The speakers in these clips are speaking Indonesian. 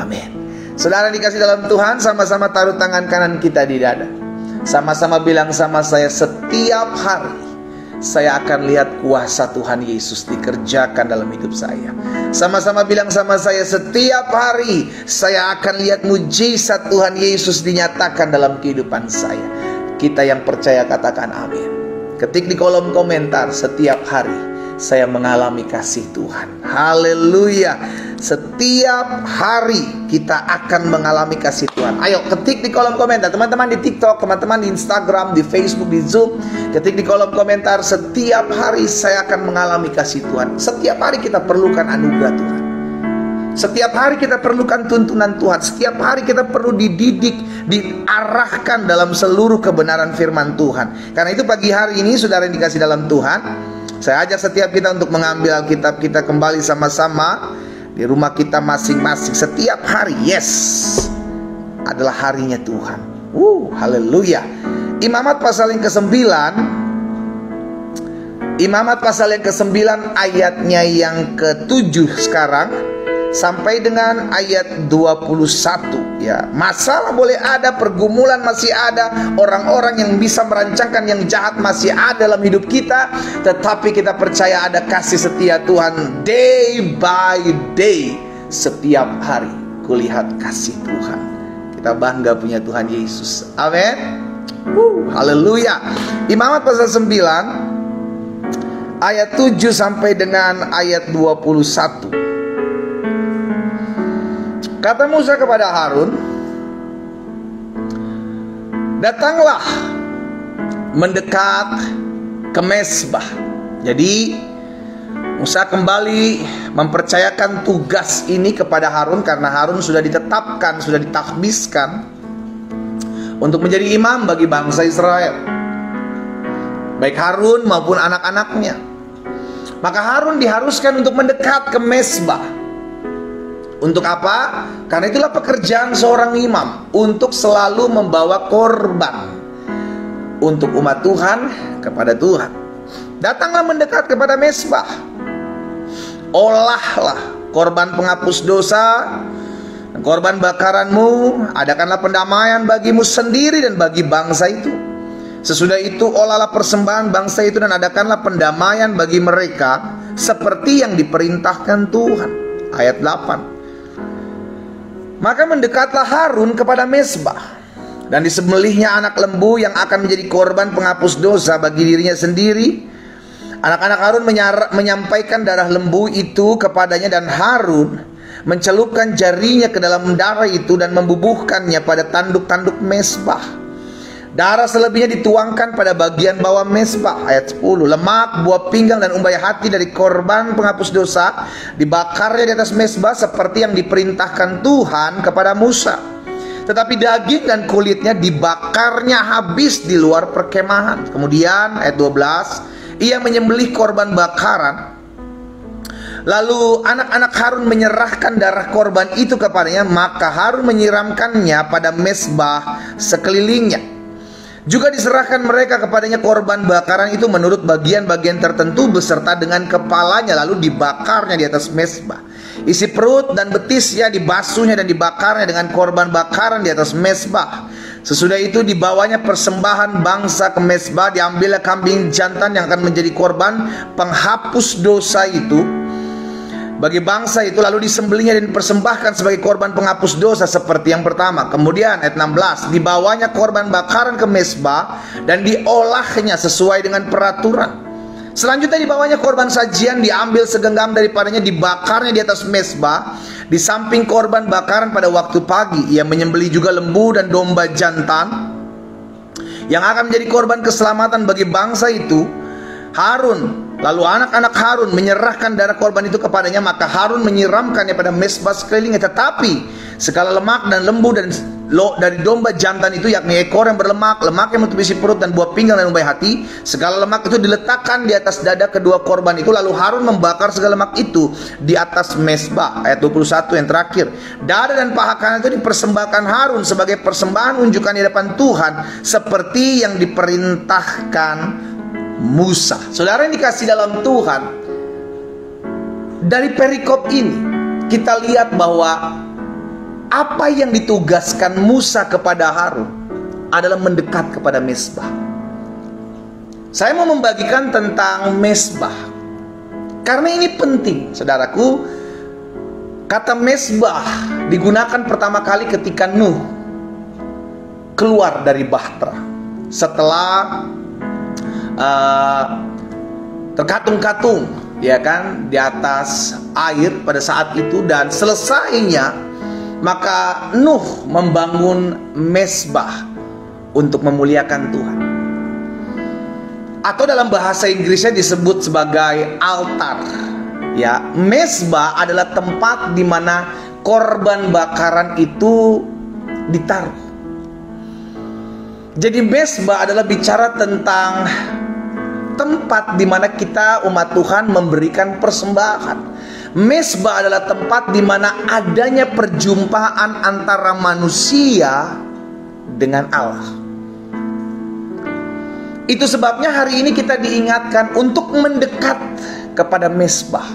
Amin. Saudara dikasih dalam Tuhan, sama-sama taruh tangan kanan kita di dada. Sama-sama bilang sama saya, setiap hari saya akan lihat kuasa Tuhan Yesus dikerjakan dalam hidup saya. Sama-sama bilang sama saya, setiap hari saya akan lihat mujizat Tuhan Yesus dinyatakan dalam kehidupan saya. Kita yang percaya katakan amin. Ketik di kolom komentar, setiap hari saya mengalami kasih Tuhan. Haleluya. Setiap hari kita akan mengalami kasih Tuhan. Ayo ketik di kolom komentar. Teman-teman di TikTok, teman-teman di Instagram, di Facebook, di Zoom, ketik di kolom komentar, setiap hari saya akan mengalami kasih Tuhan. Setiap hari kita perlukan anugerah Tuhan. Setiap hari kita perlukan tuntunan Tuhan. Setiap hari kita perlu dididik, diarahkan dalam seluruh kebenaran firman Tuhan. Karena itu pagi hari ini saudara yang dikasih dalam Tuhan, saya ajak setiap kita untuk mengambil Alkitab kita kembali sama-sama di rumah kita masing-masing. Setiap hari, yes, adalah harinya Tuhan. Haleluya. Imamat pasal yang ke-9, Imamat pasal yang ke-9 ayatnya yang ke-7 sekarang sampai dengan ayat 21 ya. Masalah boleh ada, pergumulan masih ada, orang-orang yang bisa merancangkan yang jahat masih ada dalam hidup kita, tetapi kita percaya ada kasih setia Tuhan day by day. Setiap hari kulihat kasih Tuhan. Kita bangga punya Tuhan Yesus. Amin. Haleluya. Imamat pasal 9 ayat 7 sampai dengan ayat 21. Kata Musa kepada Harun, datanglah mendekat ke Mezbah. Jadi Musa kembali mempercayakan tugas ini kepada Harun, karena Harun sudah ditetapkan, sudah ditakbiskan untuk menjadi imam bagi bangsa Israel, baik Harun maupun anak-anaknya. Maka Harun diharuskan untuk mendekat ke Mezbah. Untuk apa? Karena itulah pekerjaan seorang imam, untuk selalu membawa korban untuk umat Tuhan kepada Tuhan. Datanglah mendekat kepada Mezbah. Olahlah korban penghapus dosa, korban bakaranmu, adakanlah pendamaian bagimu sendiri dan bagi bangsa itu. Sesudah itu olahlah persembahan bangsa itu dan adakanlah pendamaian bagi mereka seperti yang diperintahkan Tuhan. Ayat 8. Maka mendekatlah Harun kepada Mezbah, dan disembelihnya anak lembu yang akan menjadi korban penghapus dosa bagi dirinya sendiri. Anak-anak Harun menyampaikan darah lembu itu kepadanya, dan Harun mencelupkan jarinya ke dalam darah itu dan membubuhkannya pada tanduk-tanduk Mezbah. Darah selebihnya dituangkan pada bagian bawah Mezbah. Ayat 10. Lemak, buah pinggang dan umbai hati dari korban penghapus dosa dibakarnya di atas Mezbah seperti yang diperintahkan Tuhan kepada Musa. Tetapi daging dan kulitnya dibakarnya habis di luar perkemahan. Kemudian ayat 12, ia menyembelih korban bakaran. Lalu anak-anak Harun menyerahkan darah korban itu kepadanya, maka Harun menyiramkannya pada Mezbah sekelilingnya. Juga diserahkan mereka kepadanya korban bakaran itu menurut bagian-bagian tertentu beserta dengan kepalanya, lalu dibakarnya di atas Mezbah. Isi perut dan betisnya dibasuhnya dan dibakarnya dengan korban bakaran di atas Mezbah. Sesudah itu dibawanya persembahan bangsa ke Mezbah, diambilnya kambing jantan yang akan menjadi korban penghapus dosa itu bagi bangsa itu, lalu disembelihnya dan dipersembahkan sebagai korban penghapus dosa seperti yang pertama. Kemudian ayat 16, dibawanya korban bakaran ke Mezbah dan diolahnya sesuai dengan peraturan. Selanjutnya dibawanya korban sajian, diambil segenggam daripadanya, dibakarnya di atas Mezbah di samping korban bakaran pada waktu pagi. Ia menyembelih juga lembu dan domba jantan yang akan menjadi korban keselamatan bagi bangsa itu. Lalu anak-anak Harun menyerahkan darah korban itu kepadanya, maka Harun menyiramkannya pada Mezbah sekelilingnya. Tetapi segala lemak dan lembu dan dari domba jantan itu, yakni ekor yang berlemak, lemak yang menutupi isi perut dan buah pinggang dan umbai hati, segala lemak itu diletakkan di atas dada kedua korban itu. Lalu Harun membakar segala lemak itu di atas Mezbah. Ayat 21 yang terakhir, dada dan paha kanan itu dipersembahkan Harun sebagai persembahan unjukan di hadapan Tuhan seperti yang diperintahkan Musa. Saudara yang dikasih dalam Tuhan, dari perikop ini kita lihat bahwa apa yang ditugaskan Musa kepada Harun adalah mendekat kepada mezbah. Saya mau membagikan tentang mezbah karena ini penting, saudaraku. Kata mezbah digunakan pertama kali ketika Nuh keluar dari bahtera setelah terkatung-katung, ya kan, di atas air pada saat itu, dan selesainya maka Nuh membangun mezbah untuk memuliakan Tuhan. Atau dalam bahasa Inggrisnya disebut sebagai altar. Ya, mezbah adalah tempat di mana korban bakaran itu ditaruh. Jadi mezbah adalah bicara tentang tempat di mana kita umat Tuhan memberikan persembahan. Mezbah adalah tempat di mana adanya perjumpaan antara manusia dengan Allah. Itu sebabnya hari ini kita diingatkan untuk mendekat kepada mezbah,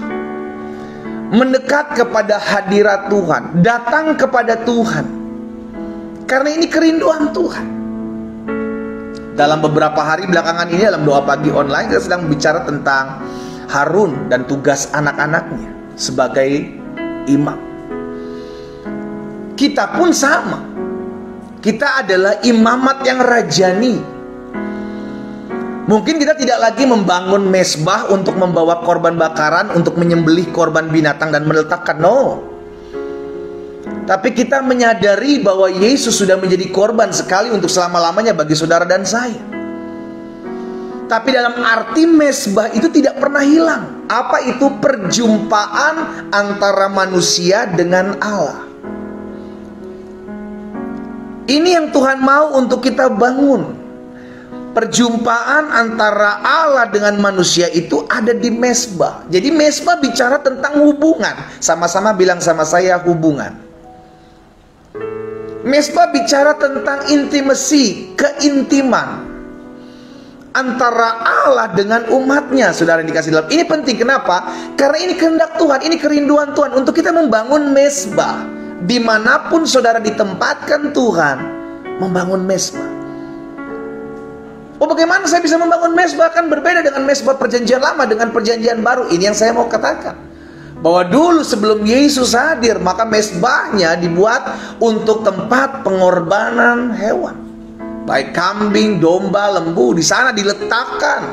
mendekat kepada hadirat Tuhan, datang kepada Tuhan, karena ini kerinduan Tuhan. Dalam beberapa hari belakangan ini dalam doa pagi online kita sedang bicara tentang Harun dan tugas anak-anaknya sebagai imam. Kita pun sama. Kita adalah imamat yang rajani. Mungkin kita tidak lagi membangun mezbah untuk membawa korban bakaran, untuk menyembelih korban binatang dan meletakkan, no. Tapi kita menyadari bahwa Yesus sudah menjadi korban sekali untuk selama-lamanya bagi saudara dan saya. Tapi dalam arti mezbah itu tidak pernah hilang. Apa itu? Perjumpaan antara manusia dengan Allah. Ini yang Tuhan mau untuk kita bangun. Perjumpaan antara Allah dengan manusia itu ada di mezbah. Jadi mezbah bicara tentang hubungan. Sama-sama bilang sama saya, hubungan. Mezbah bicara tentang intimasi, keintiman antara Allah dengan umatnya, saudara yang dikasih dalam. Ini penting, kenapa? Karena ini kehendak Tuhan, ini kerinduan Tuhan untuk kita membangun mezbah. Dimanapun saudara ditempatkan, Tuhan membangun mezbah. Oh, bagaimana saya bisa membangun mezbah? Kan berbeda dengan mezbah perjanjian lama dengan perjanjian baru. Ini yang saya mau katakan, bahwa dulu sebelum Yesus hadir, maka mezbahnya dibuat untuk tempat pengorbanan hewan, baik kambing, domba, lembu, di sana diletakkan.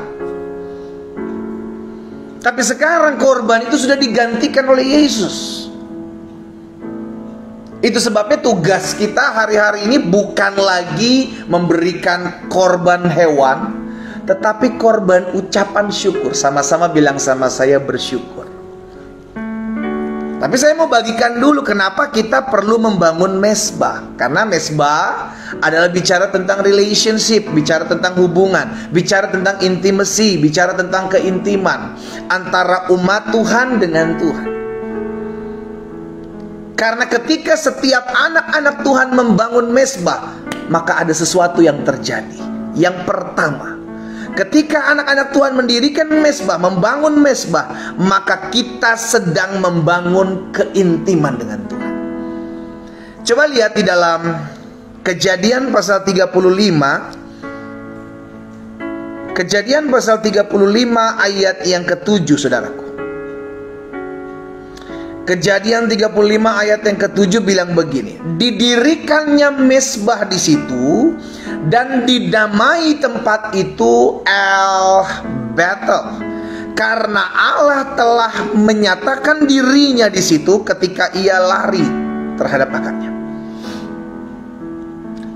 Tapi sekarang korban itu sudah digantikan oleh Yesus. Itu sebabnya tugas kita hari-hari ini bukan lagi memberikan korban hewan, tetapi korban ucapan syukur. Sama-sama bilang sama saya, bersyukur. Tapi saya mau bagikan dulu kenapa kita perlu membangun mezbah. Karena mezbah adalah bicara tentang relationship, bicara tentang hubungan, bicara tentang intimacy, bicara tentang keintiman antara umat Tuhan dengan Tuhan. Karena ketika setiap anak-anak Tuhan membangun mezbah, maka ada sesuatu yang terjadi. Yang pertama, ketika anak-anak Tuhan mendirikan mezbah, membangun mezbah, maka kita sedang membangun keintiman dengan Tuhan. Coba lihat di dalam Kejadian pasal 35. Kejadian pasal 35 ayat yang ke-7, saudaraku. Kejadian 35 ayat yang ke-7 bilang begini, didirikannya mezbah di situ dan didamai tempat itu El Bethel, karena Allah telah menyatakan dirinya di situ ketika ia lari terhadap akaknya.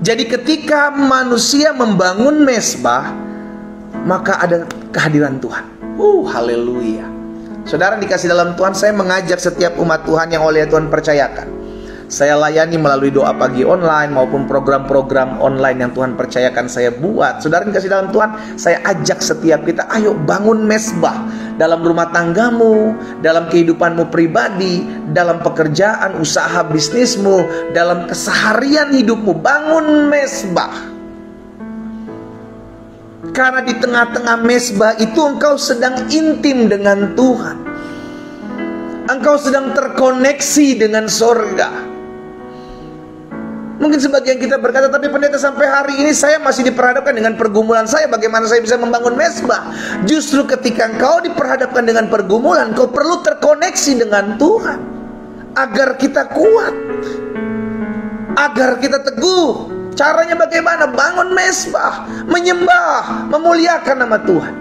Jadi ketika manusia membangun mezbah, maka ada kehadiran Tuhan. Haleluya. Saudara dikasih dalam Tuhan, saya mengajak setiap umat Tuhan yang oleh Tuhan percayakan. Saya layani melalui doa pagi online maupun program-program online yang Tuhan percayakan saya buat. Saudara dikasih dalam Tuhan, saya ajak setiap kita, ayo bangun mezbah dalam rumah tanggamu, dalam kehidupanmu pribadi, dalam pekerjaan, usaha bisnismu, dalam keseharian hidupmu. Bangun mezbah. Karena di tengah-tengah mezbah itu engkau sedang intim dengan Tuhan. Engkau sedang terkoneksi dengan sorga. Mungkin sebagian kita berkata, tapi pendeta sampai hari ini saya masih diperhadapkan dengan pergumulan saya. Bagaimana saya bisa membangun mesbah? Justru ketika engkau diperhadapkan dengan pergumulan, kau perlu terkoneksi dengan Tuhan agar kita kuat, agar kita teguh. Caranya bagaimana? Bangun mesbah, menyembah, memuliakan nama Tuhan.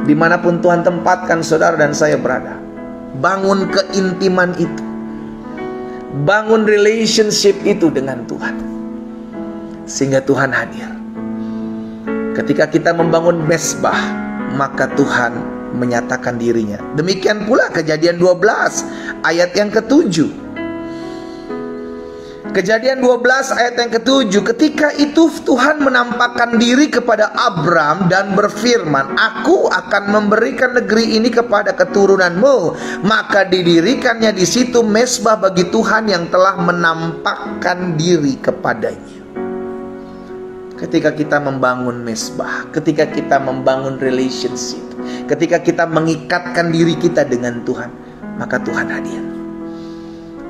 Dimanapun Tuhan tempatkan saudara dan saya berada, bangun keintiman itu. Bangun relationship itu dengan Tuhan, sehingga Tuhan hadir. Ketika kita membangun mesbah, maka Tuhan menyatakan dirinya. Demikian pula Kejadian 12 ayat yang ke-7. Kejadian 12 ayat yang ke-7. Ketika itu Tuhan menampakkan diri kepada Abram dan berfirman, aku akan memberikan negeri ini kepada keturunanmu. Maka didirikannya di situ mesbah bagi Tuhan yang telah menampakkan diri kepadanya. Ketika kita membangun mesbah, ketika kita membangun relationship, ketika kita mengikatkan diri kita dengan Tuhan, maka Tuhan hadir.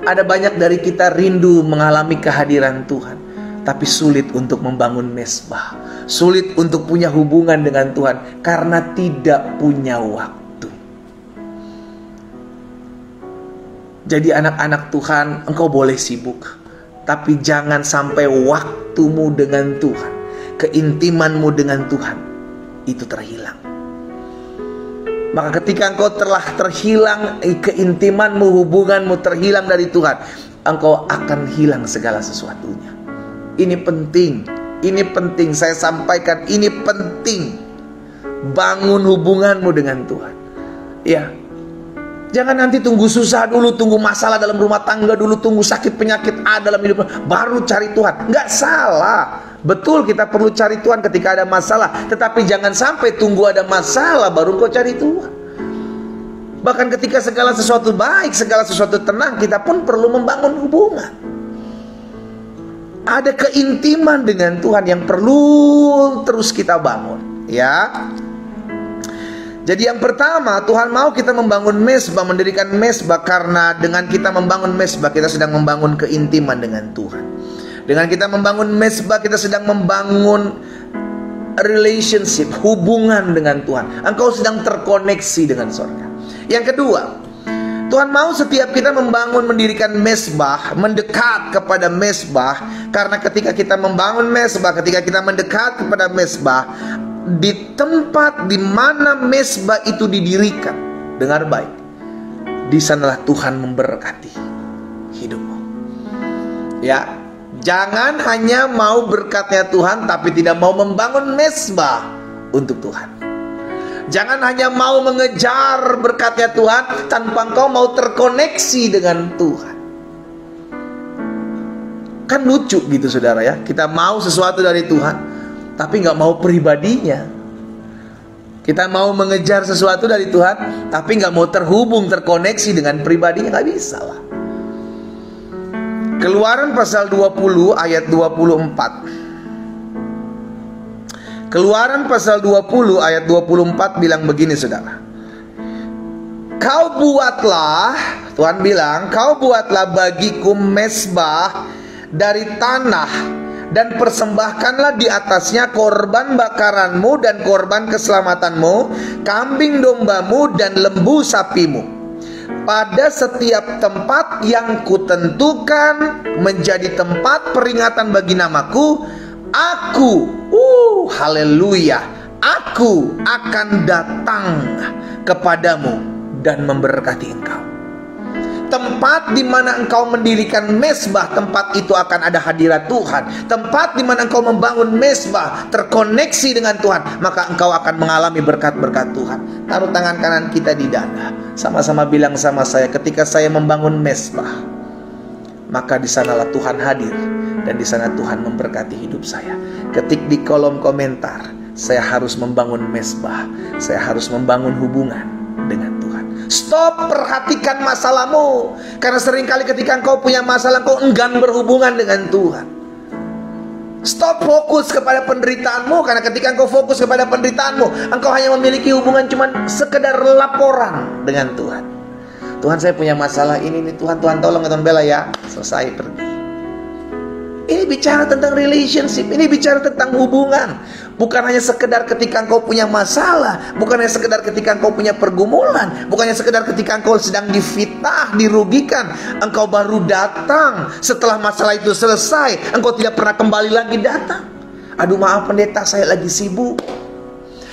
Ada banyak dari kita rindu mengalami kehadiran Tuhan, tapi sulit untuk membangun mesbah, sulit untuk punya hubungan dengan Tuhan karena tidak punya waktu. Jadi anak-anak Tuhan, engkau boleh sibuk, tapi jangan sampai waktumu dengan Tuhan, keintimanmu dengan Tuhan itu terhilang. Maka ketika engkau telah terhilang keintimanmu, hubunganmu terhilang dari Tuhan, engkau akan hilang segala sesuatunya. Ini penting saya sampaikan, ini penting. Bangun hubunganmu dengan Tuhan. Ya, jangan nanti tunggu susah dulu, tunggu masalah dalam rumah tangga dulu, tunggu sakit penyakit dalam hidup baru cari Tuhan. Nggak salah. Betul, kita perlu cari Tuhan ketika ada masalah, tetapi jangan sampai tunggu ada masalah baru kau cari Tuhan. Bahkan ketika segala sesuatu baik, segala sesuatu tenang, kita pun perlu membangun hubungan. Ada keintiman dengan Tuhan yang perlu terus kita bangun, ya. Jadi yang pertama, Tuhan mau kita membangun mesbah, mendirikan mesbah, karena dengan kita membangun mesbah, kita sedang membangun keintiman dengan Tuhan. Dengan kita membangun mesbah, kita sedang membangun relationship, hubungan dengan Tuhan. Engkau sedang terkoneksi dengan surga. Yang kedua, Tuhan mau setiap kita membangun, mendirikan mesbah, mendekat kepada mesbah. Karena ketika kita membangun mesbah, ketika kita mendekat kepada mesbah, di tempat di mana mesbah itu didirikan, dengar baik, di sanalah Tuhan memberkati hidupmu. Ya, jangan hanya mau berkatnya Tuhan tapi tidak mau membangun mesbah untuk Tuhan. Jangan hanya mau mengejar berkatnya Tuhan tanpa engkau mau terkoneksi dengan Tuhan. Kan lucu gitu saudara ya, kita mau sesuatu dari Tuhan tapi nggak mau pribadinya. Kita mau mengejar sesuatu dari Tuhan tapi nggak mau terhubung, terkoneksi dengan pribadinya, nggak bisa lah. Keluaran pasal 20 ayat 24. Keluaran pasal 20 ayat 24 bilang begini saudara. Kau buatlah, Tuhan bilang, kau buatlah bagiku mesbah dari tanah, dan persembahkanlah di atasnya korban bakaranmu dan korban keselamatanmu, kambing dombamu dan lembu sapimu, pada setiap tempat yang kutentukan menjadi tempat peringatan bagi namaku. Aku, haleluya, aku akan datang kepadamu dan memberkati engkau. Tempat di mana engkau mendirikan mesbah, tempat itu akan ada hadirat Tuhan. Tempat di mana engkau membangun mesbah, terkoneksi dengan Tuhan, maka engkau akan mengalami berkat-berkat Tuhan. Taruh tangan kanan kita di dada, sama-sama bilang sama saya, ketika saya membangun mesbah, maka di sanalah Tuhan hadir, dan di sana Tuhan memberkati hidup saya. Ketik di kolom komentar, saya harus membangun mesbah, saya harus membangun hubungan dengan Tuhan. Stop perhatikan masalahmu, karena seringkali ketika engkau punya masalah, engkau enggan berhubungan dengan Tuhan. Stop fokus kepada penderitaanmu, karena ketika engkau fokus kepada penderitaanmu, engkau hanya memiliki hubungan cuman sekedar laporan dengan Tuhan. Tuhan, saya punya masalah ini nih Tuhan, Tuhan tolong, Tuhan bela ya, selesai, pergi. Ini bicara tentang relationship, ini bicara tentang hubungan. Bukan hanya sekedar ketika engkau punya masalah, bukan hanya sekedar ketika engkau punya pergumulan, bukan hanya sekedar ketika engkau sedang difitnah, dirugikan, engkau baru datang. Setelah masalah itu selesai, engkau tidak pernah kembali lagi datang. Aduh maaf pendeta, saya lagi sibuk.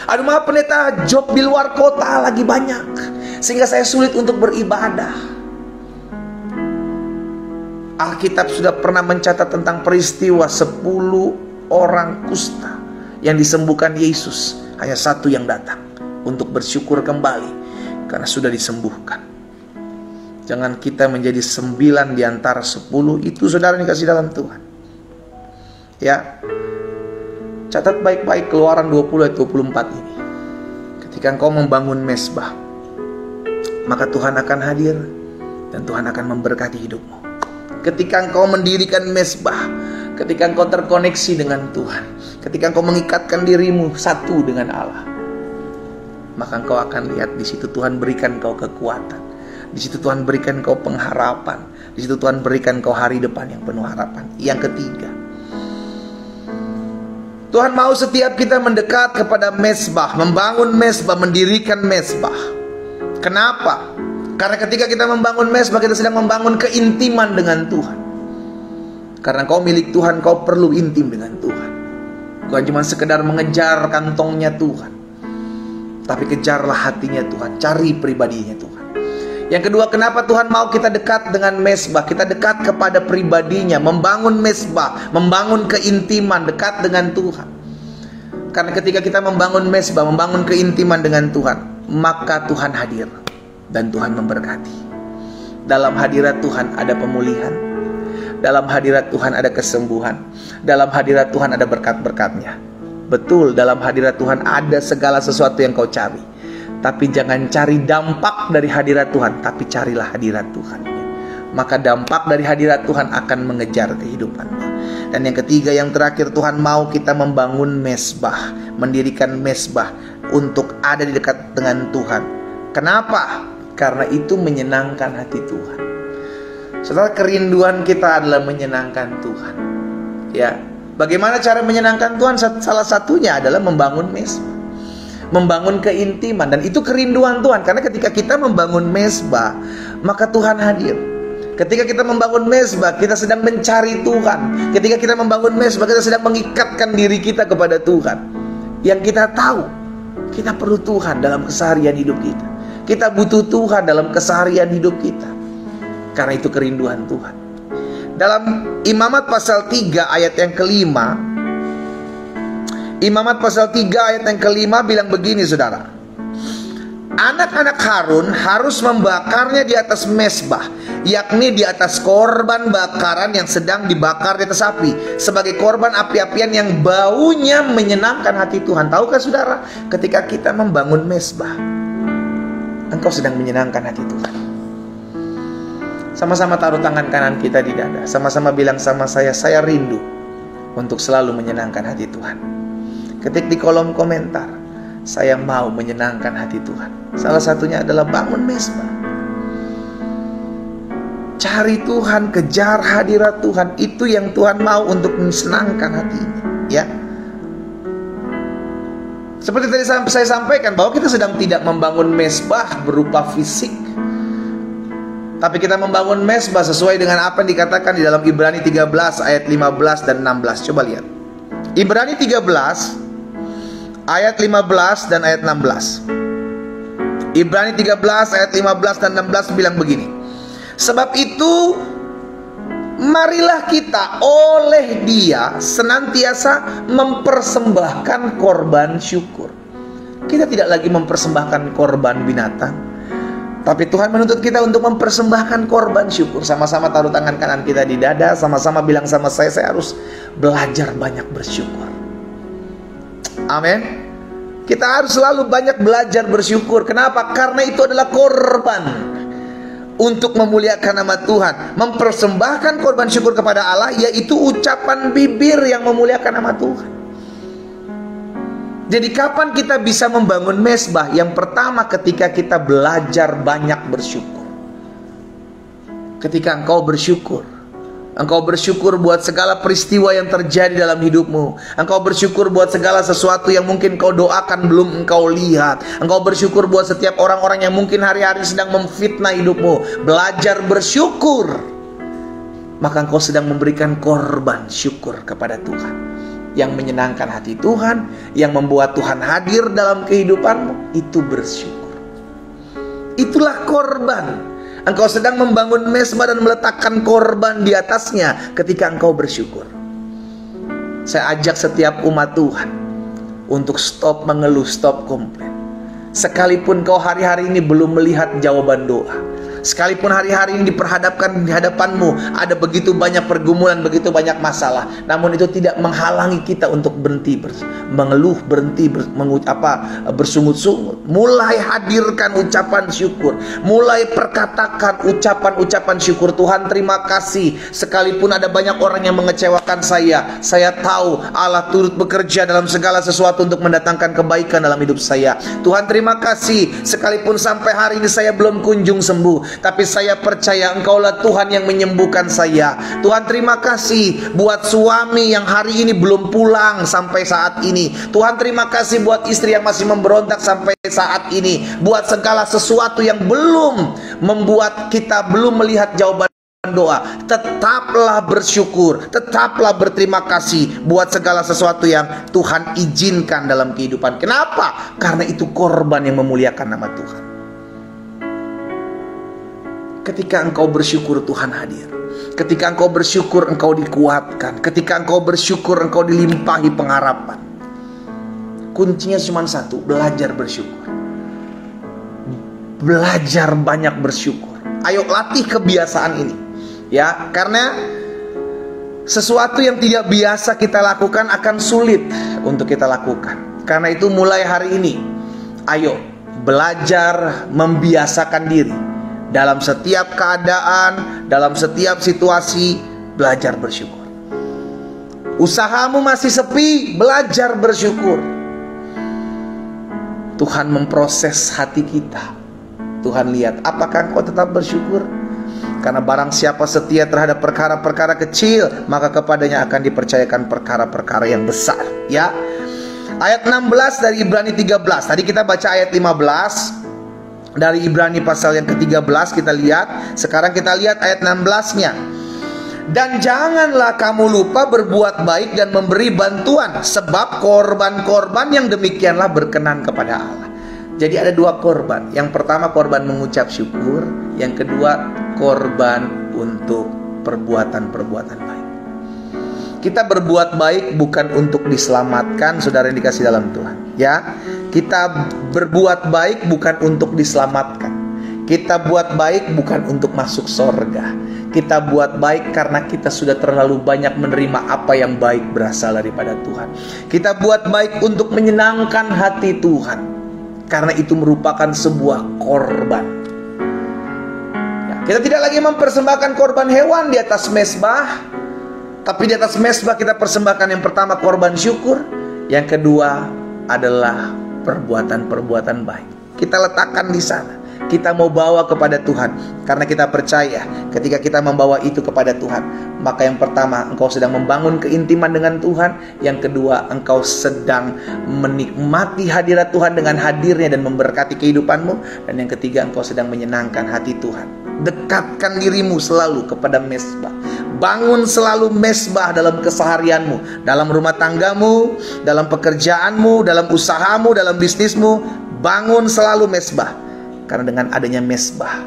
Aduh maaf pendeta, job di luar kota lagi banyak, sehingga saya sulit untuk beribadah. Alkitab sudah pernah mencatat tentang peristiwa 10 orang kusta yang disembuhkan Yesus. Hanya satu yang datang untuk bersyukur kembali karena sudah disembuhkan. Jangan kita menjadi 9 di antara 10 itu, saudara dikasih dalam Tuhan. Ya, catat baik-baik Keluaran 20 ayat 24 ini. Ketika engkau membangun mezbah, maka Tuhan akan hadir dan Tuhan akan memberkati hidupmu. Ketika engkau mendirikan mezbah, ketika engkau terkoneksi dengan Tuhan, ketika engkau mengikatkan dirimu satu dengan Allah, maka engkau akan lihat di situ Tuhan berikan engkau kekuatan, di situ Tuhan berikan engkau pengharapan, di situ Tuhan berikan engkau hari depan yang penuh harapan. Yang ketiga, Tuhan mau setiap kita mendekat kepada mezbah, membangun mezbah, mendirikan mezbah. Kenapa? Karena ketika kita membangun mezbah, kita sedang membangun keintiman dengan Tuhan. Karena kau milik Tuhan, kau perlu intim dengan Tuhan. Bukan cuma sekedar mengejar kantongnya Tuhan, tapi kejarlah hatinya Tuhan, cari pribadinya Tuhan. Yang kedua, kenapa Tuhan mau kita dekat dengan mezbah? Kita dekat kepada pribadinya, membangun mezbah, membangun keintiman, dekat dengan Tuhan. Karena ketika kita membangun mezbah, membangun keintiman dengan Tuhan, maka Tuhan hadir dan Tuhan memberkati. Dalam hadirat Tuhan ada pemulihan, dalam hadirat Tuhan ada kesembuhan, dalam hadirat Tuhan ada berkat-berkatnya. Betul, dalam hadirat Tuhan ada segala sesuatu yang kau cari. Tapi jangan cari dampak dari hadirat Tuhan, tapi carilah hadirat Tuhan. Maka dampak dari hadirat Tuhan akan mengejar kehidupanmu. Dan yang ketiga, yang terakhir, Tuhan mau kita membangun mezbah, mendirikan mezbah untuk ada di dekat dengan Tuhan. Kenapa? Karena itu menyenangkan hati Tuhan. Saudara, kerinduan kita adalah menyenangkan Tuhan. Ya, bagaimana cara menyenangkan Tuhan? Salah satunya adalah membangun mezbah, membangun keintiman, dan itu kerinduan Tuhan. Karena ketika kita membangun mezbah, maka Tuhan hadir. Ketika kita membangun mezbah, kita sedang mencari Tuhan. Ketika kita membangun mezbah, kita sedang mengikatkan diri kita kepada Tuhan. Yang kita tahu, kita perlu Tuhan dalam keseharian hidup kita. Kita butuh Tuhan dalam keseharian hidup kita. Karena itu kerinduan Tuhan. Dalam Imamat pasal 3 ayat yang kelima, Imamat pasal 3 ayat yang kelima bilang begini, saudara. Anak-anak Harun harus membakarnya di atas mezbah, yakni di atas korban bakaran yang sedang dibakar di atas api, sebagai korban api-apian yang baunya menyenangkan hati Tuhan. Tahukah saudara, ketika kita membangun mezbah, engkau sedang menyenangkan hati Tuhan. Sama-sama taruh tangan kanan kita di dada, sama-sama bilang sama saya rindu untuk selalu menyenangkan hati Tuhan. Ketik di kolom komentar, saya mau menyenangkan hati Tuhan. Salah satunya adalah bangun mezbah. Cari Tuhan, kejar hadirat Tuhan. Itu yang Tuhan mau untuk menyenangkan hatinya. Ya, seperti tadi saya sampaikan bahwa kita sedang tidak membangun mezbah berupa fisik, tapi kita membangun mezbah sesuai dengan apa yang dikatakan di dalam Ibrani 13 ayat 15 dan 16. Coba lihat. Ibrani 13 ayat 15 dan ayat 16. Ibrani 13 ayat 15 dan 16 bilang begini. Sebab itu, marilah kita oleh Dia senantiasa mempersembahkan korban syukur. Kita tidak lagi mempersembahkan korban binatang, tapi Tuhan menuntut kita untuk mempersembahkan korban syukur. Sama-sama taruh tangan kanan kita di dada, sama-sama bilang sama saya harus belajar banyak bersyukur. Amin. Kita harus selalu banyak belajar bersyukur. Kenapa? Karena itu adalah korban untuk memuliakan nama Tuhan. Mempersembahkan korban syukur kepada Allah, yaitu ucapan bibir yang memuliakan nama Tuhan. Jadi kapan kita bisa membangun mezbah? Yang pertama, ketika kita belajar banyak bersyukur. Ketika engkau bersyukur, Engkau bersyukur buat segala peristiwa yang terjadi dalam hidupmu. Engkau bersyukur buat segala sesuatu yang mungkin kau doakan belum engkau lihat. Engkau bersyukur buat setiap orang-orang yang mungkin hari-hari sedang memfitnah hidupmu. Belajar bersyukur, maka engkau sedang memberikan korban syukur kepada Tuhan, yang menyenangkan hati Tuhan, yang membuat Tuhan hadir dalam kehidupanmu. Itu bersyukur. Itulah korban. Engkau sedang membangun mezbah dan meletakkan korban di atasnya ketika engkau bersyukur. Saya ajak setiap umat Tuhan untuk stop mengeluh, stop komplain. Sekalipun kau hari-hari ini belum melihat jawaban doa, sekalipun hari-hari ini diperhadapkan di hadapanmu ada begitu banyak pergumulan, begitu banyak masalah, namun itu tidak menghalangi kita untuk berhenti mengeluh, berhenti bersungut-sungut. Mulai hadirkan ucapan syukur, mulai perkatakan ucapan-ucapan syukur. Tuhan, terima kasih, sekalipun ada banyak orang yang mengecewakan saya tahu Allah turut bekerja dalam segala sesuatu untuk mendatangkan kebaikan dalam hidup saya. Tuhan, terima kasih, sekalipun sampai hari ini saya belum kunjung sembuh, tapi saya percaya Engkaulah Tuhan yang menyembuhkan saya. Tuhan, terima kasih buat suami yang hari ini belum pulang sampai saat ini. Tuhan, terima kasih buat istri yang masih memberontak sampai saat ini. Buat segala sesuatu yang belum membuat kita belum melihat jawaban doa. Tetaplah bersyukur, tetaplah berterima kasih buat segala sesuatu yang Tuhan izinkan dalam kehidupan. Kenapa? Karena itu korban yang memuliakan nama Tuhan. Ketika engkau bersyukur, Tuhan hadir. Ketika engkau bersyukur, engkau dikuatkan. Ketika engkau bersyukur, engkau dilimpahi pengharapan. Kuncinya cuma satu, belajar bersyukur. Belajar banyak bersyukur. Ayo latih kebiasaan ini, ya, karena sesuatu yang tidak biasa kita lakukan akan sulit untuk kita lakukan. Karena itu mulai hari ini, ayo belajar membiasakan diri. Dalam setiap keadaan, dalam setiap situasi, belajar bersyukur. Usahamu masih sepi, belajar bersyukur. Tuhan memproses hati kita. Tuhan lihat, apakah engkau tetap bersyukur? Karena barang siapa setia terhadap perkara-perkara kecil, maka kepadanya akan dipercayakan perkara-perkara yang besar. Ya, ayat 16 dari Ibrani 13. Tadi kita baca ayat 15. Dari Ibrani pasal yang ke-13 kita lihat. Sekarang kita lihat ayat 16-nya. Dan janganlah kamu lupa berbuat baik dan memberi bantuan, sebab korban-korban yang demikianlah berkenan kepada Allah. Jadi ada dua korban. Yang pertama korban mengucap syukur, yang kedua korban untuk perbuatan-perbuatan baik. Kita berbuat baik bukan untuk diselamatkan, saudara yang dikasih dalam Tuhan, ya. Kita berbuat baik bukan untuk diselamatkan. Kita buat baik bukan untuk masuk sorga. Kita buat baik karena kita sudah terlalu banyak menerima apa yang baik berasal daripada Tuhan. Kita buat baik untuk menyenangkan hati Tuhan, karena itu merupakan sebuah korban. Ya, kita tidak lagi mempersembahkan korban hewan di atas mezbah, tapi di atas mezbah kita persembahkan yang pertama korban syukur, yang kedua adalah perbuatan-perbuatan baik. Kita letakkan di sana. Kita mau bawa kepada Tuhan, karena kita percaya ketika kita membawa itu kepada Tuhan, maka yang pertama engkau sedang membangun keintiman dengan Tuhan, yang kedua engkau sedang menikmati hadirat Tuhan dengan hadirnya dan memberkati kehidupanmu, dan yang ketiga engkau sedang menyenangkan hati Tuhan. Dekatkan dirimu selalu kepada mezbah. Bangun selalu mezbah dalam keseharianmu, dalam rumah tanggamu, dalam pekerjaanmu, dalam usahamu, dalam bisnismu. Bangun selalu mezbah, karena dengan adanya mezbah,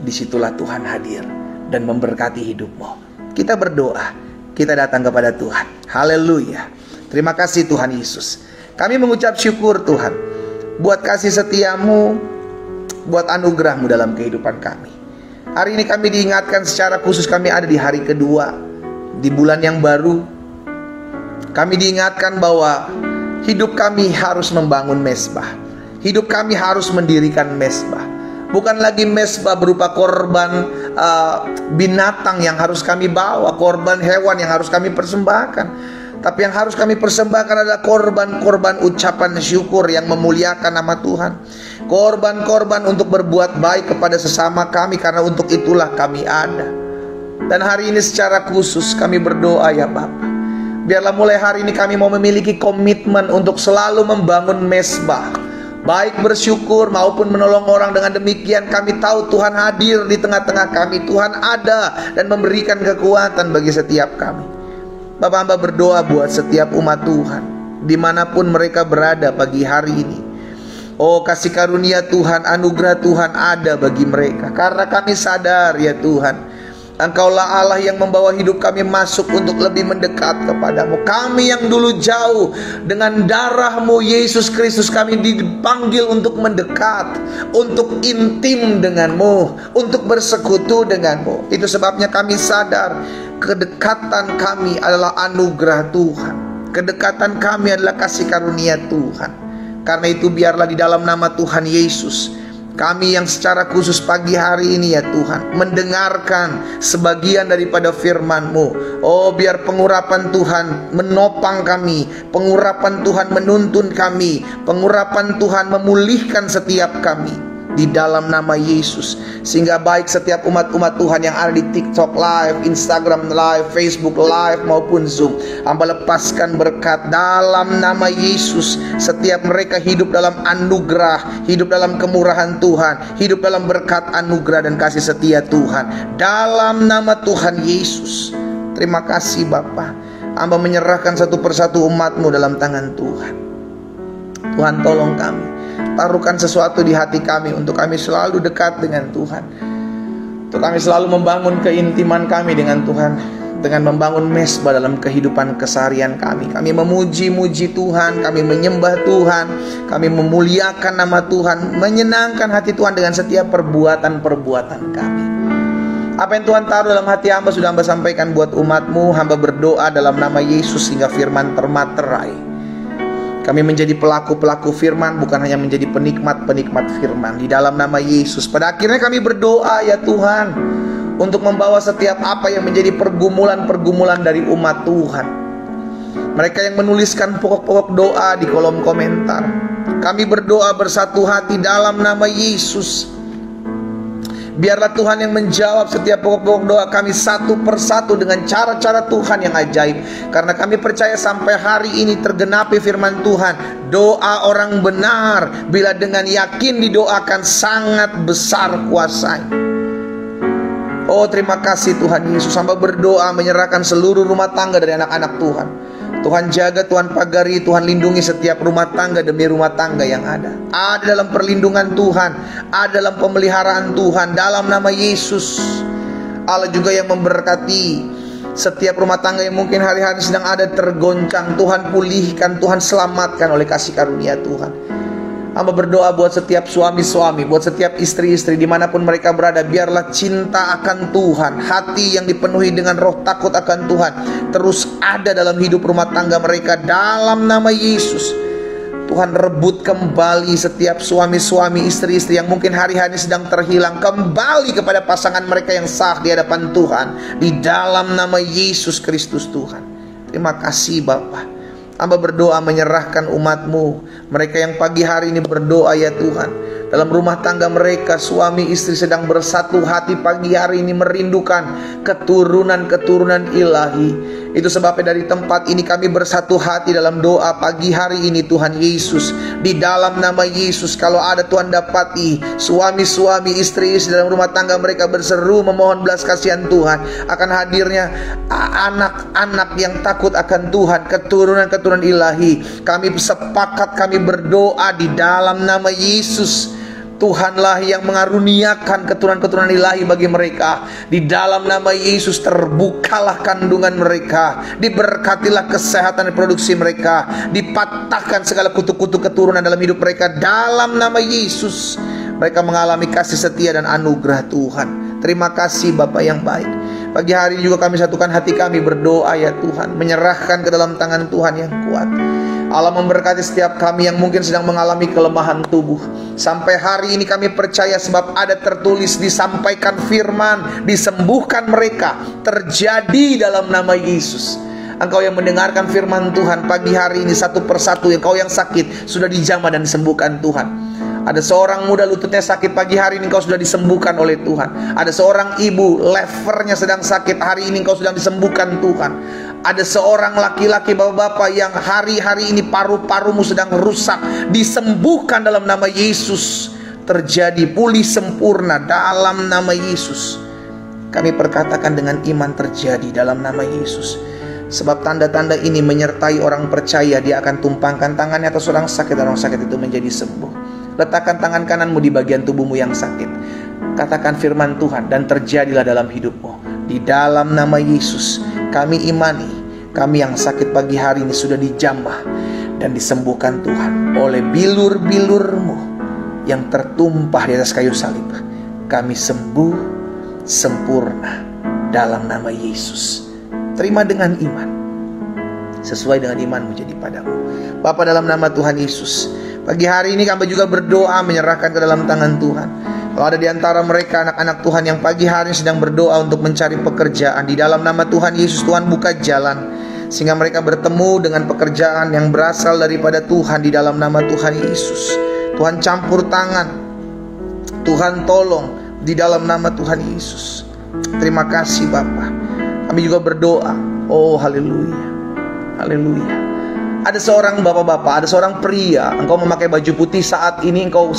disitulah Tuhan hadir dan memberkati hidupmu. Kita berdoa, kita datang kepada Tuhan. Haleluya. Terima kasih Tuhan Yesus. Kami mengucap syukur Tuhan, buat kasih setiamu, buat anugerahmu dalam kehidupan kami. Hari ini kami diingatkan secara khusus, kami ada di hari kedua di bulan yang baru. Kami diingatkan bahwa hidup kami harus membangun mezbah. Hidup kami harus mendirikan mezbah. Bukan lagi mezbah berupa korban binatang yang harus kami bawa, korban hewan yang harus kami persembahkan. Tapi yang harus kami persembahkan adalah korban-korban ucapan syukur yang memuliakan nama Tuhan. Korban-korban untuk berbuat baik kepada sesama kami, karena untuk itulah kami ada. Dan hari ini secara khusus kami berdoa ya Bapa, biarlah mulai hari ini kami mau memiliki komitmen untuk selalu membangun mesbah, baik bersyukur maupun menolong orang. Dengan demikian kami tahu Tuhan hadir di tengah-tengah kami, Tuhan ada dan memberikan kekuatan bagi setiap kami. Bapak, hamba berdoa buat setiap umat Tuhan dimanapun mereka berada pagi hari ini. Oh, kasih karunia Tuhan, anugerah Tuhan ada bagi mereka, karena kami sadar ya Tuhan, Engkaulah Allah yang membawa hidup kami masuk untuk lebih mendekat kepadamu. Kami yang dulu jauh, dengan darah-Mu Yesus Kristus kami dipanggil untuk mendekat, untuk intim dengan-Mu, untuk bersekutu dengan-Mu. Itu sebabnya kami sadar kedekatan kami adalah anugerah Tuhan, kedekatan kami adalah kasih karunia Tuhan. Karena itu biarlah di dalam nama Tuhan Yesus, kami yang secara khusus pagi hari ini ya Tuhan mendengarkan sebagian daripada firman-Mu. Oh, biar pengurapan Tuhan menopang kami, pengurapan Tuhan menuntun kami, pengurapan Tuhan memulihkan setiap kami di dalam nama Yesus. Sehingga baik setiap umat-umat Tuhan yang ada di TikTok Live, Instagram Live, Facebook Live maupun Zoom, hamba lepaskan berkat dalam nama Yesus. Setiap mereka hidup dalam anugerah, hidup dalam kemurahan Tuhan, hidup dalam berkat anugerah dan kasih setia Tuhan dalam nama Tuhan Yesus. Terima kasih Bapa. Hamba menyerahkan satu persatu umat-Mu dalam tangan Tuhan. Tuhan, tolong kami, taruhkan sesuatu di hati kami untuk kami selalu dekat dengan Tuhan, untuk kami selalu membangun keintiman kami dengan Tuhan, dengan membangun mesbah dalam kehidupan keseharian kami. Kami memuji-muji Tuhan, kami menyembah Tuhan, kami memuliakan nama Tuhan, menyenangkan hati Tuhan dengan setiap perbuatan-perbuatan kami. Apa yang Tuhan taruh dalam hati hamba sudah hamba sampaikan buat umat-Mu. Hamba berdoa dalam nama Yesus hingga firman termaterai. Kami menjadi pelaku-pelaku firman, bukan hanya menjadi penikmat-penikmat firman, di dalam nama Yesus. Pada akhirnya kami berdoa ya Tuhan, untuk membawa setiap apa yang menjadi pergumulan-pergumulan dari umat Tuhan. Mereka yang menuliskan pokok-pokok doa di kolom komentar, kami berdoa bersatu hati dalam nama Yesus. Biarlah Tuhan yang menjawab setiap pokok-pokok doa kami satu persatu dengan cara-cara Tuhan yang ajaib. Karena kami percaya sampai hari ini tergenapi firman Tuhan, doa orang benar bila dengan yakin didoakan sangat besar kuasanya. Oh, terima kasih Tuhan Yesus. Hamba berdoa menyerahkan seluruh rumah tangga dari anak-anak Tuhan. Tuhan jaga, Tuhan pagari, Tuhan lindungi setiap rumah tangga demi rumah tangga yang ada dalam perlindungan Tuhan, ada dalam pemeliharaan Tuhan dalam nama Yesus. Allah juga yang memberkati setiap rumah tangga yang mungkin hari-hari sedang ada tergoncang. Tuhan pulihkan, Tuhan selamatkan oleh kasih karunia Tuhan. Hamba berdoa buat setiap suami-suami, buat setiap istri-istri dimanapun mereka berada. Biarlah cinta akan Tuhan, hati yang dipenuhi dengan roh takut akan Tuhan terus ada dalam hidup rumah tangga mereka dalam nama Yesus. Tuhan rebut kembali setiap suami-suami, istri-istri yang mungkin hari-hari sedang terhilang, kembali kepada pasangan mereka yang sah di hadapan Tuhan di dalam nama Yesus Kristus Tuhan. Terima kasih Bapa. Hamba berdoa menyerahkan umat-Mu, mereka yang pagi hari ini berdoa ya Tuhan, dalam rumah tangga mereka suami istri sedang bersatu hati pagi hari ini merindukan keturunan-keturunan ilahi. Itu sebabnya dari tempat ini kami bersatu hati dalam doa pagi hari ini Tuhan Yesus. Di dalam nama Yesus, kalau ada Tuhan dapati suami-suami, istri-istri dalam rumah tangga mereka berseru memohon belas kasihan Tuhan akan hadirnya anak-anak yang takut akan Tuhan, keturunan-keturunan ilahi. Kami sepakat, kami berdoa di dalam nama Yesus. Tuhanlah yang mengaruniakan keturunan-keturunan ilahi bagi mereka. Di dalam nama Yesus terbukalah kandungan mereka, diberkatilah kesehatan reproduksi mereka, dipatahkan segala kutuk-kutuk keturunan dalam hidup mereka dalam nama Yesus. Mereka mengalami kasih setia dan anugerah Tuhan. Terima kasih Bapa yang baik. Pagi hari ini juga kami satukan hati kami berdoa ya Tuhan, menyerahkan ke dalam tangan Tuhan yang kuat. Allah memberkati setiap kami yang mungkin sedang mengalami kelemahan tubuh. Sampai hari ini kami percaya sebab ada tertulis, disampaikan firman, disembuhkan mereka, terjadi dalam nama Yesus. Engkau yang mendengarkan firman Tuhan pagi hari ini satu persatu, engkau yang sakit sudah dijamah dan disembuhkan Tuhan. Ada seorang muda lututnya sakit, pagi hari ini engkau sudah disembuhkan oleh Tuhan. Ada seorang ibu levernya sedang sakit, hari ini engkau sedang disembuhkan Tuhan. Ada seorang laki-laki, bapak-bapak, yang hari-hari ini paru-parumu sedang rusak, disembuhkan dalam nama Yesus. Terjadi pulih sempurna dalam nama Yesus. Kami perkatakan dengan iman terjadi dalam nama Yesus. Sebab tanda-tanda ini menyertai orang percaya. Dia akan tumpangkan tangannya atas orang sakit, dan orang sakit itu menjadi sembuh. Letakkan tangan kananmu di bagian tubuhmu yang sakit. Katakan firman Tuhan, dan terjadilah dalam hidupmu. Di dalam nama Yesus kami imani, kami yang sakit pagi hari ini sudah dijamah dan disembuhkan Tuhan oleh bilur-bilurmu yang tertumpah di atas kayu salib. Kami sembuh sempurna dalam nama Yesus. Terima dengan iman, sesuai dengan imanmu jadi padamu. Bapa, dalam nama Tuhan Yesus, pagi hari ini kami juga berdoa menyerahkan ke dalam tangan Tuhan. Kalau ada di antara mereka anak-anak Tuhan yang pagi hari sedang berdoa untuk mencari pekerjaan, di dalam nama Tuhan Yesus, Tuhan buka jalan sehingga mereka bertemu dengan pekerjaan yang berasal daripada Tuhan di dalam nama Tuhan Yesus. Tuhan campur tangan, Tuhan tolong di dalam nama Tuhan Yesus. Terima kasih Bapa. Kami juga berdoa, oh haleluya, haleluya. Ada seorang bapak-bapak, ada seorang pria, engkau memakai baju putih saat ini, engkau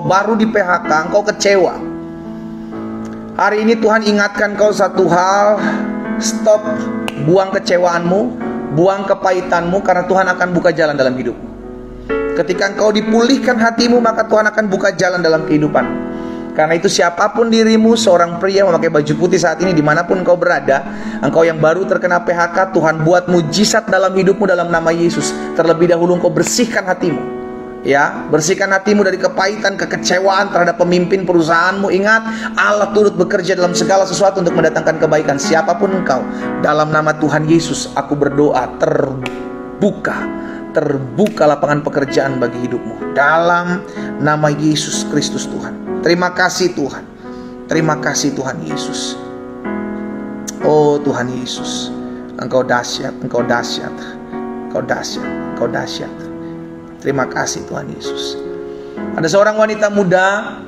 baru di PHK, engkau kecewa. Hari ini Tuhan ingatkan kau satu hal, stop, buang kecewaanmu, buang kepahitanmu, karena Tuhan akan buka jalan dalam hidupmu. Ketika engkau dipulihkan hatimu, maka Tuhan akan buka jalan dalam kehidupanmu. Karena itu siapapun dirimu, seorang pria memakai baju putih saat ini, dimanapun engkau berada, engkau yang baru terkena PHK, Tuhan buat mujizat dalam hidupmu dalam nama Yesus. Terlebih dahulu engkau bersihkan hatimu, ya, bersihkan hatimu dari kepahitan, kekecewaan terhadap pemimpin perusahaanmu. Ingat, Allah turut bekerja dalam segala sesuatu untuk mendatangkan kebaikan. Siapapun engkau, dalam nama Tuhan Yesus aku berdoa, terbuka lapangan pekerjaan bagi hidupmu dalam nama Yesus Kristus Tuhan. Terima kasih Tuhan. Terima kasih Tuhan Yesus. Oh Tuhan Yesus, Engkau dahsyat, Engkau dahsyat, Engkau dahsyat, Engkau dahsyat. Terima kasih Tuhan Yesus. Ada seorang wanita muda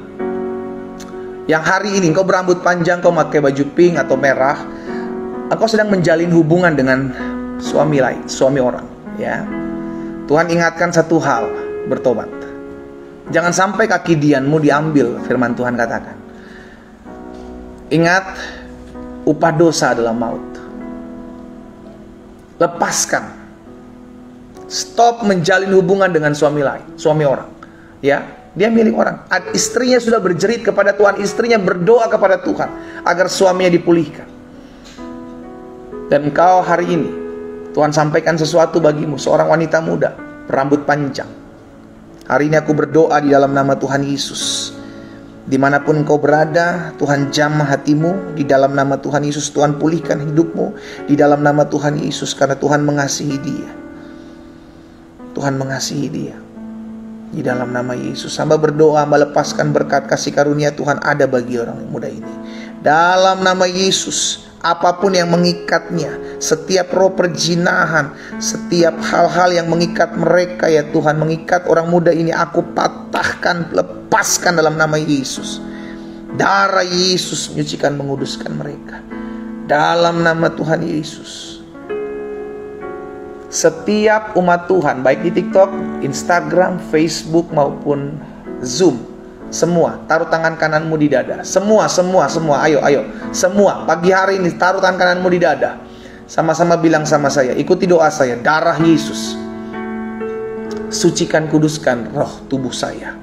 yang hari ini engkau berambut panjang, kau pakai baju pink atau merah, engkau sedang menjalin hubungan dengan suami lain, suami orang, ya. Tuhan ingatkan satu hal, bertobat. Jangan sampai kaki dianmu diambil, firman Tuhan katakan. Ingat, upah dosa adalah maut. Lepaskan. Stop menjalin hubungan dengan suami lain, suami orang. Ya, dia milik orang. Istrinya sudah berjerit kepada Tuhan, istrinya berdoa kepada Tuhan agar suaminya dipulihkan. Dan engkau hari ini, Tuhan sampaikan sesuatu bagimu, seorang wanita muda, rambut panjang. Hari ini aku berdoa di dalam nama Tuhan Yesus. Dimanapun kau berada, Tuhan jamah hatimu. Di dalam nama Tuhan Yesus, Tuhan pulihkan hidupmu. Di dalam nama Tuhan Yesus, karena Tuhan mengasihi dia. Tuhan mengasihi dia. Di dalam nama Yesus, hamba berdoa, hamba lepaskan berkat kasih karunia Tuhan ada bagi orang muda ini. Dalam nama Yesus, apapun yang mengikatnya, setiap roh perjinahan, setiap hal-hal yang mengikat mereka, ya Tuhan, mengikat orang muda ini, aku patahkan, lepaskan dalam nama Yesus. Darah Yesus menyucikan, menguduskan mereka. Dalam nama Tuhan Yesus. Setiap umat Tuhan, baik di TikTok, Instagram, Facebook maupun Zoom, semua taruh tangan kananmu di dada. Semua, ayo. Semua, pagi hari ini taruh tangan kananmu di dada. Sama-sama bilang sama saya, ikuti doa saya. Darah Yesus, sucikan, kuduskan roh tubuh saya.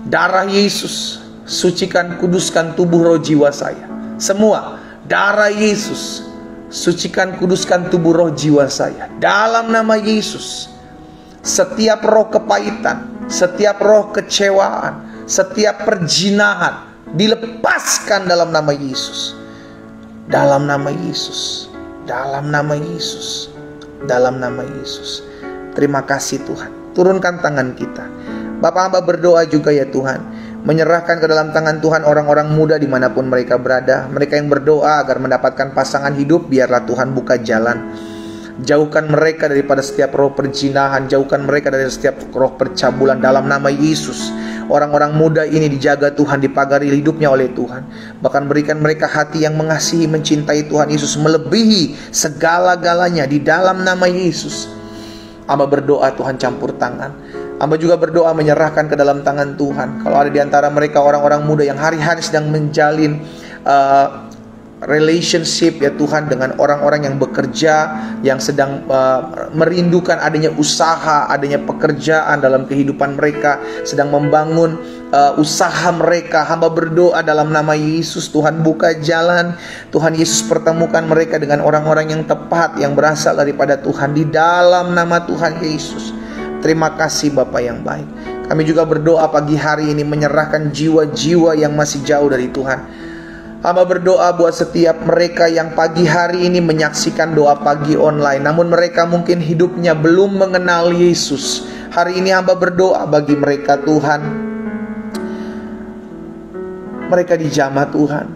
Darah Yesus, sucikan, kuduskan tubuh roh jiwa saya. Semua, darah Yesus, sucikan, kuduskan tubuh roh jiwa saya. Dalam nama Yesus, setiap roh kepahitan, setiap roh kecewaan, setiap perjinahan dilepaskan dalam nama Yesus. Dalam nama Yesus. Dalam nama Yesus. Dalam nama Yesus. Terima kasih Tuhan. Turunkan tangan kita. Bapak hamba berdoa juga ya Tuhan, menyerahkan ke dalam tangan Tuhan orang-orang muda dimanapun mereka berada. Mereka yang berdoa agar mendapatkan pasangan hidup, biarlah Tuhan buka jalan. Jauhkan mereka daripada setiap roh perzinahan, jauhkan mereka dari setiap roh percabulan dalam nama Yesus. Orang-orang muda ini dijaga Tuhan, dipagari hidupnya oleh Tuhan. Bahkan berikan mereka hati yang mengasihi, mencintai Tuhan Yesus melebihi segala-galanya di dalam nama Yesus. Hamba berdoa Tuhan campur tangan. Hamba juga berdoa menyerahkan ke dalam tangan Tuhan. Kalau ada di antara mereka orang-orang muda yang hari-hari sedang menjalin relationship ya Tuhan dengan orang-orang yang bekerja, yang sedang merindukan adanya usaha, adanya pekerjaan dalam kehidupan mereka, sedang membangun usaha mereka. Hamba berdoa dalam nama Yesus, Tuhan buka jalan, Tuhan Yesus pertemukan mereka dengan orang-orang yang tepat, yang berasal daripada Tuhan di dalam nama Tuhan Yesus. Terima kasih Bapa yang baik. Kami juga berdoa pagi hari ini menyerahkan jiwa-jiwa yang masih jauh dari Tuhan. Hamba berdoa buat setiap mereka yang pagi hari ini menyaksikan doa pagi online, namun mereka mungkin hidupnya belum mengenal Yesus. Hari ini hamba berdoa bagi mereka Tuhan. Mereka dijamah Tuhan.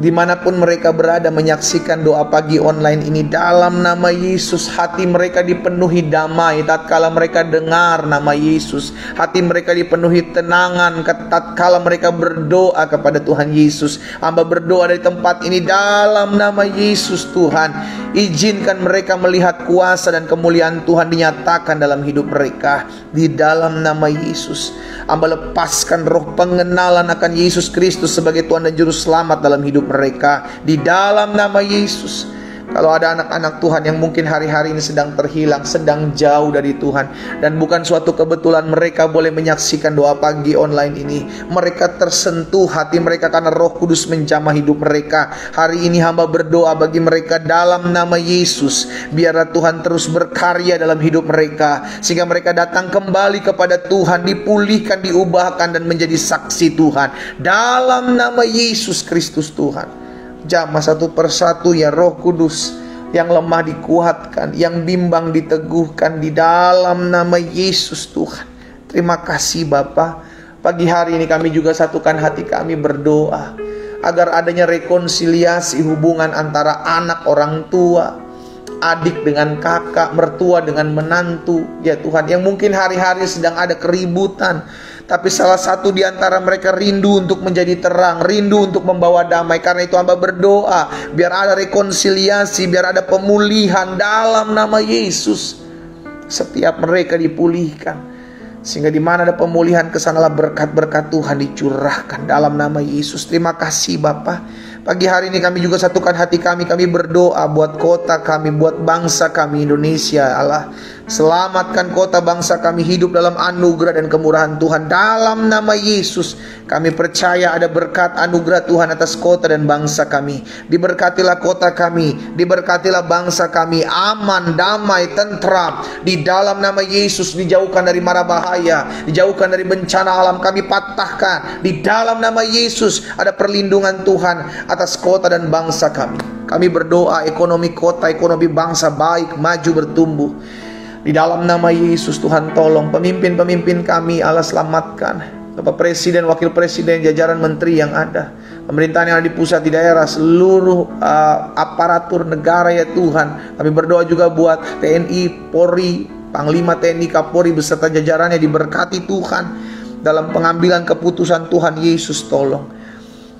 Dimanapun mereka berada menyaksikan doa pagi online ini, dalam nama Yesus hati mereka dipenuhi damai tatkala mereka dengar nama Yesus. Hati mereka dipenuhi tenangan tatkala mereka berdoa kepada Tuhan Yesus. Hamba berdoa dari tempat ini dalam nama Yesus Tuhan. Izinkan mereka melihat kuasa dan kemuliaan Tuhan dinyatakan dalam hidup mereka di dalam nama Yesus. Hamba lepaskan roh pengenalan akan Yesus Kristus sebagai Tuhan dan Juru Selamat dalam hidup mereka di dalam nama Yesus. Kalau ada anak-anak Tuhan yang mungkin hari-hari ini sedang terhilang, sedang jauh dari Tuhan, dan bukan suatu kebetulan mereka boleh menyaksikan doa pagi online ini, mereka tersentuh hati mereka karena Roh Kudus menjamah hidup mereka. Hari ini hamba berdoa bagi mereka dalam nama Yesus, biarlah Tuhan terus berkarya dalam hidup mereka, sehingga mereka datang kembali kepada Tuhan, dipulihkan, diubahkan, dan menjadi saksi Tuhan dalam nama Yesus Kristus Tuhan. Jamah satu persatu ya Roh Kudus, yang lemah dikuatkan, yang bimbang diteguhkan di dalam nama Yesus Tuhan. Terima kasih Bapa. Pagi hari ini kami juga satukan hati kami berdoa agar adanya rekonsiliasi hubungan antara anak orang tua, adik dengan kakak, mertua dengan menantu ya Tuhan, yang mungkin hari-hari sedang ada keributan, tapi salah satu di antara mereka rindu untuk menjadi terang, rindu untuk membawa damai. Karena itu hamba berdoa biar ada rekonsiliasi, biar ada pemulihan dalam nama Yesus. Setiap mereka dipulihkan, sehingga di mana ada pemulihan, kesanalah berkat-berkat Tuhan dicurahkan dalam nama Yesus. Terima kasih Bapa. Pagi hari ini kami juga satukan hati kami berdoa buat kota kami, buat bangsa kami Indonesia. Allah, selamatkan kota bangsa kami hidup dalam anugerah dan kemurahan Tuhan dalam nama Yesus. Kami percaya ada berkat anugerah Tuhan atas kota dan bangsa kami. Diberkatilah kota kami, diberkatilah bangsa kami, aman, damai, tentram di dalam nama Yesus. Dijauhkan dari mara bahaya, dijauhkan dari bencana alam, kami patahkan di dalam nama Yesus. Ada perlindungan Tuhan atas kota dan bangsa kami. Kami berdoa ekonomi kota, ekonomi bangsa baik, maju, bertumbuh. Di dalam nama Yesus Tuhan tolong pemimpin-pemimpin kami, Allah selamatkan. Bapak Presiden, Wakil Presiden, jajaran menteri yang ada, pemerintahan yang ada di pusat, di daerah, seluruh aparatur negara ya Tuhan. Kami berdoa juga buat TNI, Polri, Panglima TNI, Kapolri beserta jajarannya diberkati Tuhan dalam pengambilan keputusan. Tuhan Yesus tolong.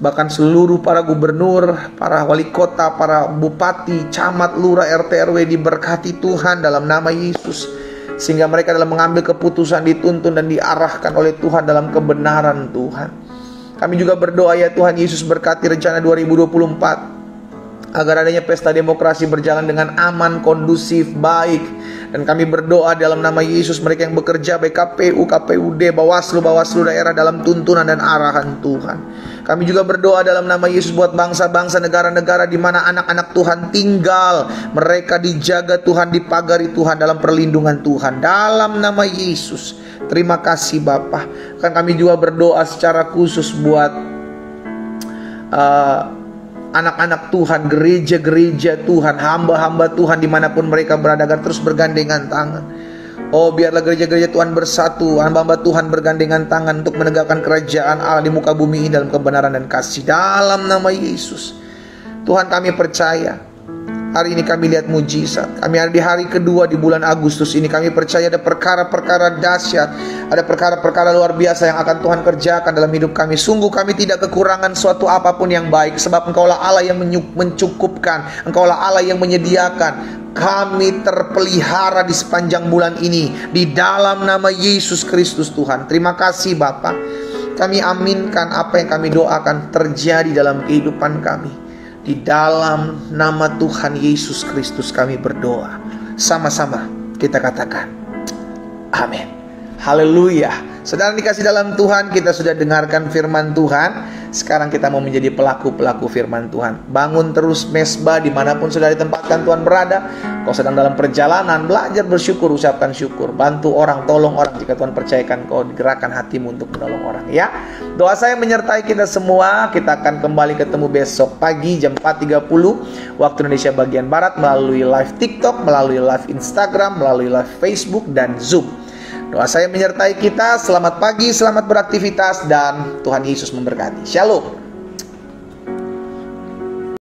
Bahkan seluruh para gubernur, para wali kota, para bupati, camat, lurah, RT, RW diberkati Tuhan dalam nama Yesus. Sehingga mereka dalam mengambil keputusan dituntun dan diarahkan oleh Tuhan dalam kebenaran Tuhan. Kami juga berdoa ya Tuhan Yesus, berkati rencana 2024. Agar adanya pesta demokrasi berjalan dengan aman, kondusif, baik. Dan kami berdoa dalam nama Yesus, mereka yang bekerja baik KPU, KPUD, Bawaslu daerah dalam tuntunan dan arahan Tuhan. Kami juga berdoa dalam nama Yesus buat bangsa-bangsa, negara-negara di mana anak-anak Tuhan tinggal. Mereka dijaga Tuhan, dipagari Tuhan dalam perlindungan Tuhan dalam nama Yesus. Terima kasih Bapa. Kan kami juga berdoa secara khusus buat anak-anak Tuhan, gereja-gereja Tuhan, hamba-hamba Tuhan dimanapun mereka berada, agar terus bergandengan tangan. Oh, biarlah gereja-gereja Tuhan bersatu, hamba-hamba Tuhan bergandengan tangan untuk menegakkan kerajaan Allah di muka bumi ini dalam kebenaran dan kasih dalam nama Yesus. Tuhan, kami percaya Hari ini kami lihat mujizat. Kami ada di hari kedua di bulan Agustus ini. Kami percaya ada perkara-perkara dahsyat, ada perkara-perkara luar biasa yang akan Tuhan kerjakan dalam hidup kami. Sungguh kami tidak kekurangan suatu apapun yang baik, sebab Engkaulah Allah yang mencukupkan, Engkaulah Allah yang menyediakan. Kami terpelihara di sepanjang bulan ini di dalam nama Yesus Kristus Tuhan. Terima kasih Bapa. Kami aminkan apa yang kami doakan terjadi dalam kehidupan kami. Di dalam nama Tuhan Yesus Kristus kami berdoa. Sama-sama kita katakan amin. Haleluya. Saudara dikasih dalam Tuhan, kita sudah dengarkan firman Tuhan. Sekarang kita mau menjadi pelaku-pelaku firman Tuhan. Bangun terus mesbah dimanapun sudah ditempatkan Tuhan berada. Kau sedang dalam perjalanan, belajar bersyukur, ucapkan syukur. Bantu orang, tolong orang jika Tuhan percayakan kau, digerakkan hatimu untuk menolong orang, ya. Doa saya menyertai kita semua. Kita akan kembali ketemu besok pagi jam 4.30 waktu Indonesia bagian Barat, melalui live TikTok, melalui live Instagram, melalui live Facebook dan Zoom. Doa saya menyertai kita. Selamat pagi, selamat beraktivitas, dan Tuhan Yesus memberkati. Shalom.